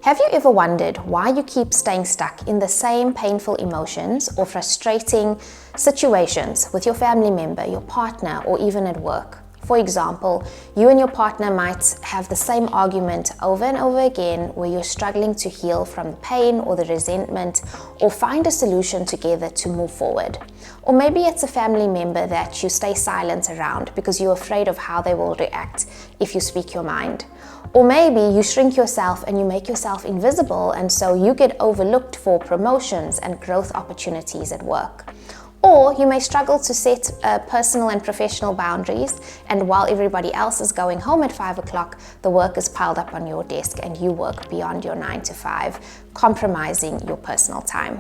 Have you ever wondered why you keep staying stuck in the same painful emotions or frustrating situations with your family member, your partner, or even at work? For example, you and your partner might have the same argument over and over again where you're struggling to heal from the pain or the resentment or find a solution together to move forward. Or maybe it's a family member that you stay silent around because you're afraid of how they will react if you speak your mind. Or maybe you shrink yourself and you make yourself invisible, and so you get overlooked for promotions and growth opportunities at work. Or you may struggle to set personal and professional boundaries, and while everybody else is going home at 5 o'clock, the work is piled up on your desk and you work beyond your 9 to 5, compromising your personal time.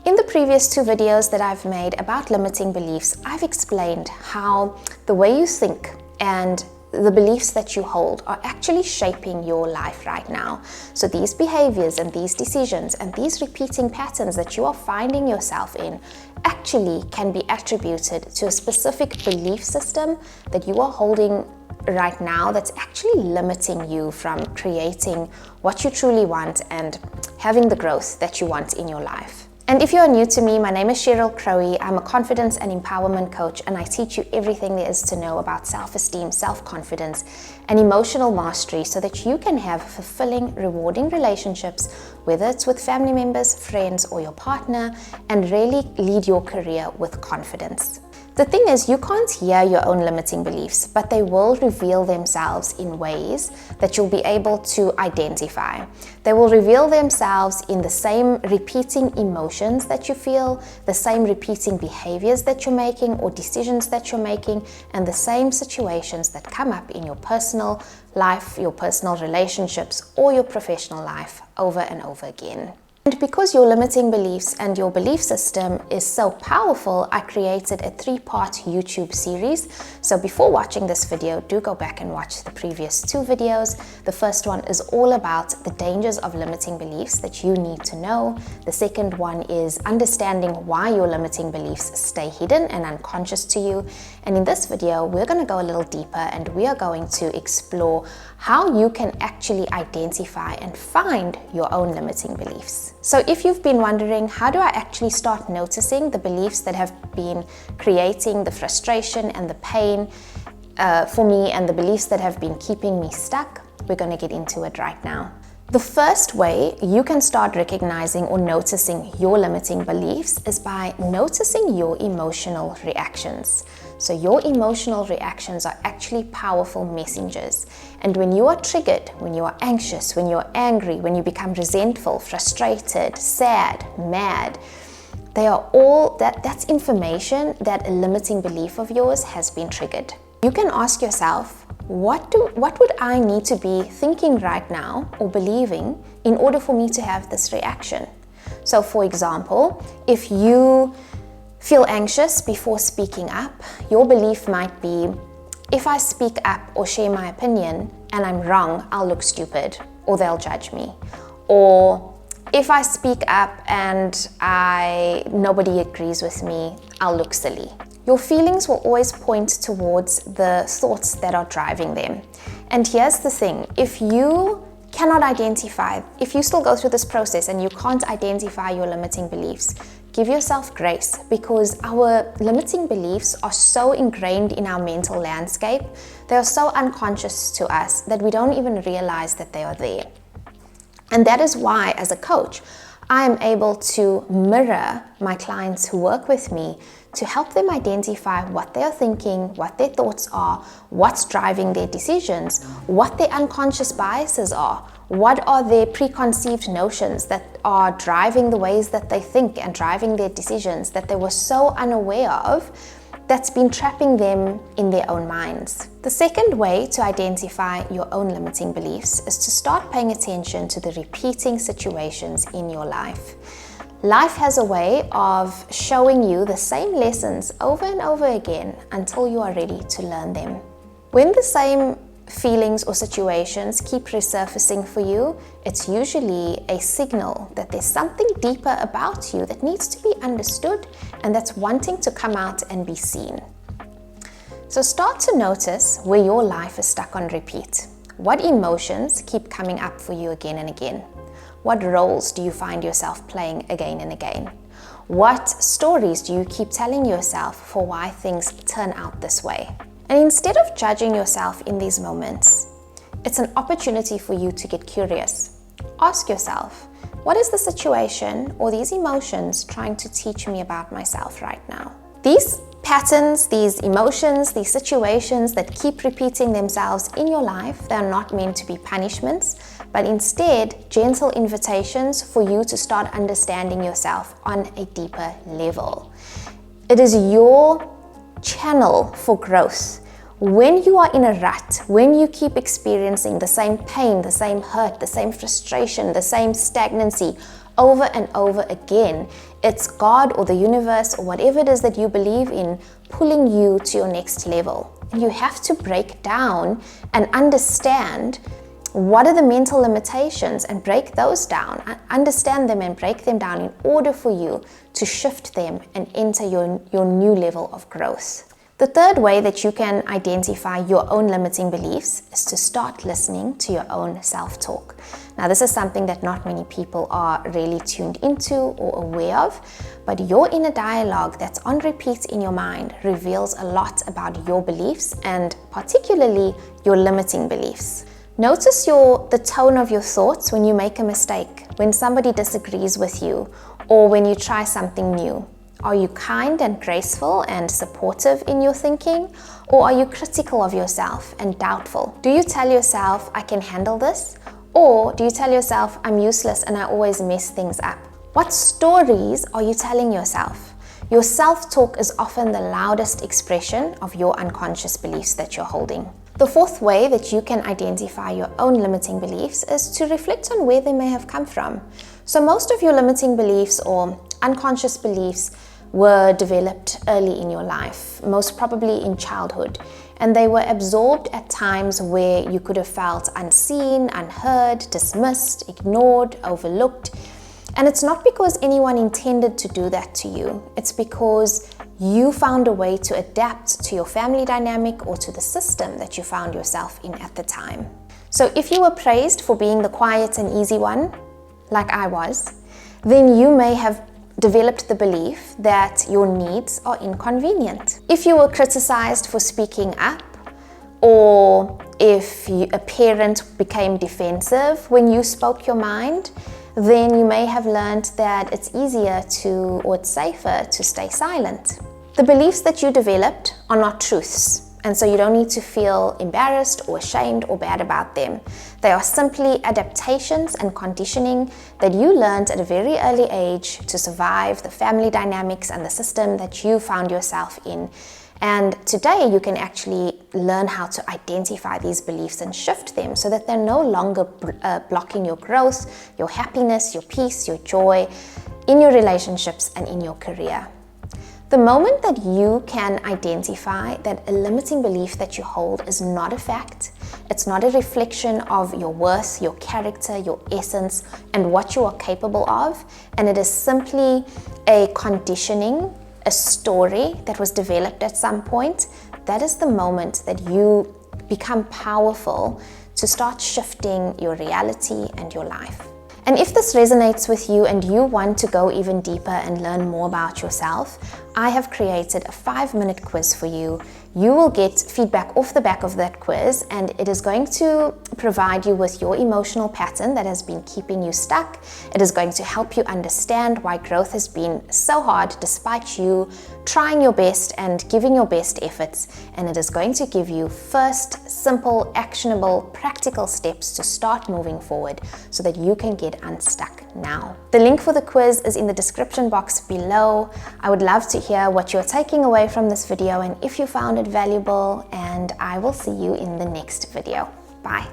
In the previous 2 videos that I've made about limiting beliefs, I've explained how the way you think and the beliefs that you hold are actually shaping your life right now. So these behaviors and these decisions and these repeating patterns that you are finding yourself in actually can be attributed to a specific belief system that you are holding right now that's actually limiting you from creating what you truly want and having the growth that you want in your life. And if you are new to me, my name is Cheryl Crowe. I'm a confidence and empowerment coach, and I teach you everything there is to know about self-esteem, self-confidence, and emotional mastery so that you can have fulfilling, rewarding relationships, whether it's with family members, friends, or your partner, and really lead your career with confidence. The thing is, you can't hear your own limiting beliefs, but they will reveal themselves in ways that you'll be able to identify. They will reveal themselves in the same repeating emotions that you feel, the same repeating behaviors that you're making or decisions that you're making, and the same situations that come up in your personal life, your personal relationships, or your professional life over and over again. And because your limiting beliefs and your belief system is so powerful, I created a 3-part YouTube series. So before watching this video, do go back and watch the previous 2 videos. The first one is all about the dangers of limiting beliefs that you need to know. The second one is understanding why your limiting beliefs stay hidden and unconscious to you. And in this video, we're going to go a little deeper and we are going to explore how you can actually identify and find your own limiting beliefs. So if you've been wondering, how do I actually start noticing the beliefs that have been creating the frustration and the pain for me and the beliefs that have been keeping me stuck, we're going to get into it right now. The first way you can start recognizing or noticing your limiting beliefs is by noticing your emotional reactions. So your emotional reactions are actually powerful messengers. And when you are triggered, when you are anxious, when you're angry, when you become resentful, frustrated, sad, mad, they are all that's information that a limiting belief of yours has been triggered. You can ask yourself, what would I need to be thinking right now or believing in order for me to have this reaction? So for example, if you feel anxious before speaking up, your belief might be, if I speak up or share my opinion and I'm wrong, I'll look stupid or they'll judge me. Or if I speak up and nobody agrees with me, I'll look silly. Your feelings will always point towards the thoughts that are driving them. And here's the thing, if you cannot identify, if you still go through this process and you can't identify your limiting beliefs, give yourself grace, because our limiting beliefs are so ingrained in our mental landscape, they are so unconscious to us that we don't even realize that they are there. And that is why, as a coach, I am able to mirror my clients who work with me to help them identify what they are thinking, what their thoughts are, what's driving their decisions, what their unconscious biases are, what are their preconceived notions that are driving the ways that they think and driving their decisions that they were so unaware of, that's been trapping them in their own minds. The second way to identify your own limiting beliefs is to start paying attention to the repeating situations in your life. Life has a way of showing you the same lessons over and over again until you are ready to learn them. When the same feelings or situations keep resurfacing for you, it's usually a signal that there's something deeper about you that needs to be understood and that's wanting to come out and be seen. So start to notice where your life is stuck on repeat. What emotions keep coming up for you again and again? What roles do you find yourself playing again and again? What stories do you keep telling yourself for why things turn out this way? And instead of judging yourself in these moments, it's an opportunity for you to get curious. Ask yourself, what is the situation or these emotions trying to teach me about myself right now? These patterns, these emotions, these situations that keep repeating themselves in your life, they are not meant to be punishments, but instead gentle invitations for you to start understanding yourself on a deeper level. It is your channel for growth. When you are in a rut, when you keep experiencing the same pain, the same hurt, the same frustration, the same stagnancy over and over again, it's God or the universe or whatever it is that you believe in pulling you to your next level. And you have to break down and understand what are the mental limitations and break those down, understand them and break them down in order for you to shift them and enter your new level of growth. The third way that you can identify your own limiting beliefs is to start listening to your own self-talk. Now, this is something that not many people are really tuned into or aware of, but your inner dialogue that's on repeat in your mind reveals a lot about your beliefs and particularly your limiting beliefs. Notice the tone of your thoughts when you make a mistake, when somebody disagrees with you, or when you try something new. Are you kind and graceful and supportive in your thinking, or are you critical of yourself and doubtful? Do you tell yourself, I can handle this? Or do you tell yourself, I'm useless and I always mess things up? What stories are you telling yourself? Your self-talk is often the loudest expression of your unconscious beliefs that you're holding. The fourth way that you can identify your own limiting beliefs is to reflect on where they may have come from. So most of your limiting beliefs or unconscious beliefs were developed early in your life, most probably in childhood, and they were absorbed at times where you could have felt unseen, unheard, dismissed, ignored, overlooked. And it's not because anyone intended to do that to you, it's because you found a way to adapt to your family dynamic or to the system that you found yourself in at the time. So if you were praised for being the quiet and easy one, like I was, then you may have developed the belief that your needs are inconvenient. If you were criticized for speaking up, or if a parent became defensive when you spoke your mind, then you may have learned that it's easier or it's safer to stay silent. The beliefs that you developed are not truths, and so you don't need to feel embarrassed or ashamed or bad about them. They are simply adaptations and conditioning that you learned at a very early age to survive the family dynamics and the system that you found yourself in. And today you can actually learn how to identify these beliefs and shift them so that they're no longer blocking your growth, your happiness, your peace, your joy in your relationships and in your career. The moment that you can identify that a limiting belief that you hold is not a fact, it's not a reflection of your worth, your character, your essence, and what you are capable of, and it is simply a conditioning, a story that was developed at some point, that is the moment that you become powerful to start shifting your reality and your life. And if this resonates with you and you want to go even deeper and learn more about yourself, I have created a 5-minute quiz for you. You will get feedback off the back of that quiz, and it is going to provide you with your emotional pattern that has been keeping you stuck. It is going to help you understand why growth has been so hard despite you trying your best and giving your best efforts. And it is going to give you first, simple, actionable, practical steps to start moving forward so that you can get unstuck now. The link for the quiz is in the description box below. I would love to hear what you're taking away from this video and if you found it valuable, and I will see you in the next video. Bye.